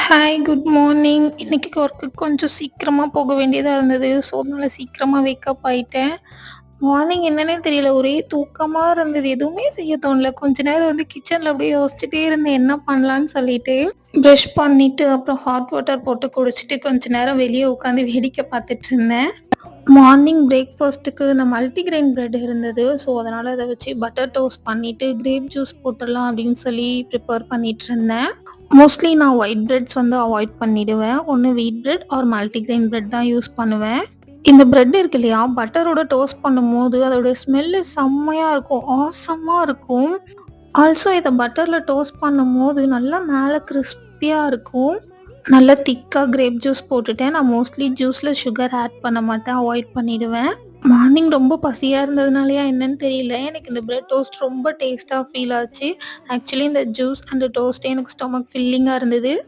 Hi, good morning. இன்னைக்கு ஒர்க்குக்கு கொஞ்சம் சீக்கிரமா போக வேண்டியதா இருந்தது. ஸோ, அதனால சீக்கிரமா வேக்கப் ஆயிட்டேன். மார்னிங் என்னன்னே தெரியல. ஒரே தூக்கமா இருந்தது. எதுவுமே செய்ய தோணல. கொஞ்ச நேரம் கிச்சன்ல அப்படியே யோசிச்சுட்டே இருந்தேன் என்ன பண்ணலான்னு சொல்லிட்டு. பிரஷ் பண்ணிட்டு, அப்புறம் ஹாட் வாட்டர் போட்டு குடிச்சிட்டு, கொஞ்ச நேரம் வெளிய உட்காந்து வேடிக்கை பார்த்துட்டு இருந்தேன். மார்னிங் பிரேக்ஃபாஸ்ட்டுக்கு இந்த மல்டிகிரெயின் பிரெட் இருந்தது. ஸோ, அதனால அத வச்சு பட்டர் டோஸ்ட் பண்ணிட்டு, கிரேப் ஜூஸ் போட்டுடலாம் அப்படின்னு சொல்லி ப்ரிப்பேர் பண்ணிட்டு இருந்தேன். மோஸ்ட்லி நான் ஒயிட் பிரெட்ஸ் அவாய்ட் பண்ணிடுவேன். ஒண்ணு wheat bread or multigrain bread தான் யூஸ் பண்ணுவேன். இந்த பிரெட் இருக்கு இல்லையா, பட்டரோட டோஸ்ட் பண்ணும்போது அதோட ஸ்மெல்லு செம்மையா இருக்கும். ஆசமா இருக்கும். ஆல்சோ இத பட்டர்ல டோஸ்ட் பண்ணும்போது நல்லா மேல கிரிஸ்பியா இருக்கும். நல்லா திக்கா கிரேப் ஜூஸ் போட்டுட்டேன். நான் மோஸ்ட்லி ஜூஸ்ல சுகர் ஆட் பண்ண மாட்டேன். அவாய்ட் பண்ணிடுவேன். மார்னிங் ரொம்ப பசியா இருந்ததுனாலயா என்னன்னு தெரியல. எனக்கு இந்த பிரெட் டோஸ்ட் ரொம்ப டேஸ்ட்டா ஃபீல் ஆச்சு. ஆக்சுவலி இந்த ஜூஸ் அண்ட் டோஸ்ட்டே எனக்கு ஸ்டொமக் ஃபில்லிங்கா இருந்தது.